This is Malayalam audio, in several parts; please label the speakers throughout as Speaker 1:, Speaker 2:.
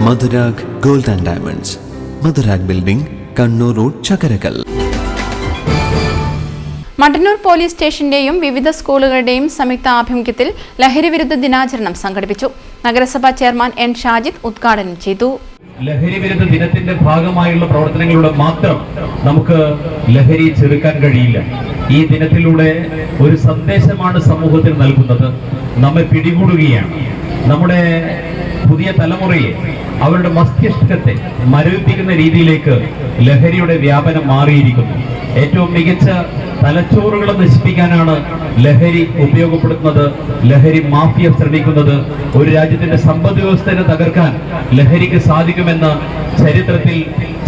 Speaker 1: Madhurag gold and diamonds, Madhurag building, Kannur road, Chakkarakkal.
Speaker 2: Mattannur police സ്റ്റേഷന്റെയും വിവിധ സ്കൂളുകളുടെയും സംയുക്ത ആഭിമുഖ്യത്തിൽ ലഹരിവിരുദ്ധ ദിനാചരണം സംഘടിപ്പിച്ചു. നഗരസഭാ ചെയർമാൻ എൻ ഷാജിദ് ഉദ്ഘാടനം ചെയ്തു.
Speaker 3: ലഹരിവിരുദ്ധ ദിനത്തിന്റെ ഭാഗമായുള്ള പ്രവർത്തനങ്ങളിലൂടെ മാത്രം നമുക്ക് ലഹരി ചെറുക്കാൻ കഴിയില്ല. ഈ ദിനത്തിലൂടെ ഒരു സന്ദേശമാണ് സമൂഹത്തിൽ നൽകുന്നത്. നമ്മെ പിടികൂടുകയാണ്. നമ്മുടെ പുതിയ തലമുറയെ, അവരുടെ മസ്തിഷ്കത്തെ മരവിപ്പിക്കുന്ന രീതിയിലേക്ക് ലഹരിയുടെ വ്യാപനം മാറിയിരിക്കുന്നു. ഏറ്റവും മികച്ച തലച്ചോറുകളെ നശിപ്പിക്കാനാണ് ലഹരി ഉപയോഗപ്പെടുത്തുന്നത്. ലഹരി മാഫിയ ശ്രമിക്കുന്നത്. ഒരു രാജ്യത്തിന്റെ സമ്പദ് വ്യവസ്ഥയെ തകർക്കാൻ ലഹരിക്ക് സാധിക്കുമെന്ന് ചരിത്രത്തിൽ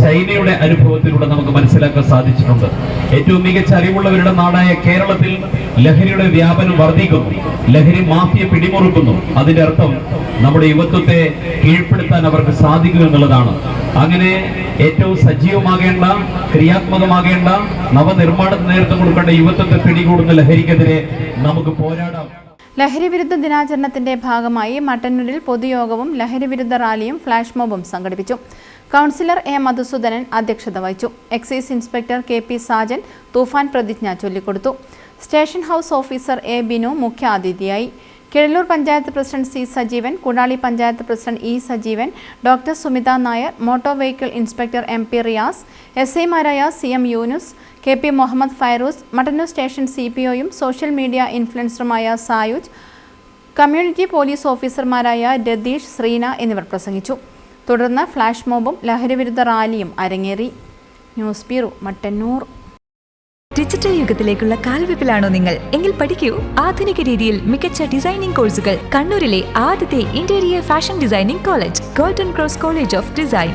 Speaker 3: ചൈനയുടെ അനുഭവത്തിലൂടെ നമുക്ക് മനസ്സിലാക്കാൻ സാധിച്ചിട്ടുണ്ട്. ഏറ്റവും മികച്ച അറിവുള്ളവരുടെ നാടായ കേരളത്തിൽ ലഹരിയുടെ വ്യാപനം വർദ്ധിക്കുന്നു. ലഹരി മാഫിയ പിടിമുറുക്കുന്നു. അതിന്റെ അർത്ഥം നമ്മുടെ യുവത്വത്തെ കീഴ്പ്പെടുത്താൻ അവർക്ക് സാധിക്കും എന്നുള്ളതാണ്. അങ്ങനെ ഏറ്റവും സജീവമാകേണ്ട, ക്രിയാത്മകമാകേണ്ട, നവനിർമ്മാണത്തിന് നേതൃത്വം കൊടുക്കേണ്ട യുവത്വത്തെ പിടികൂടുന്ന ലഹരിക്കെതിരെ നമുക്ക് പോരാടാം.
Speaker 2: ലഹരിവിരുദ്ധ ദിനാചരണത്തിന്റെ ഭാഗമായി മട്ടന്നൂരിൽ പൊതുയോഗവും ലഹരിവിരുദ്ധ റാലിയും ഫ്ലാഷ് മോബും സംഘടിപ്പിച്ചു. കൗൺസിലർ എ മധുസൂദനൻ അധ്യക്ഷത വഹിച്ചു. Excise inspector K P Sajan തൂഫാൻ പ്രതിജ്ഞ ചൊല്ലിക്കൊടുത്തു. Station house officer A Binu മുഖ്യാതിഥിയായി. Kizhallur panchayat president C Sajeevan, Kudali panchayat president E Sajeevan, doctor Sumitha Nair, motor vehicle inspector M P Riyas, എസ്ഐമാരായ C M Yunus, K P Muhammad Fairoos, Mattannur station CPOയും സോഷ്യൽ മീഡിയ ഇൻഫ്ലുവൻസറുമായ സായുജ്, കമ്മ്യൂണിറ്റി പോലീസ് ഓഫീസർമാരായ രതീഷ്, ശ്രീന എന്നിവർ പ്രസംഗിച്ചു. തുടർന്ന് ഫ്ലാഷ് മോബും ലഹരിവിരുദ്ധ റാലിയും അരങ്ങേറി. News bureau, Mattannur.
Speaker 4: ഡിജിറ്റൽ യുഗത്തിലേക്കുള്ള കാൽവെപ്പിലാണോ നിങ്ങൾ? എങ്കിൽ പഠിക്കൂ. ആധുനിക രീതിയിൽ മികച്ച ഡിസൈനിംഗ് കോഴ്സുകൾ. കണ്ണൂരിലെ ആദ്യത്തെ interior fashion designing college, golden cross college of design.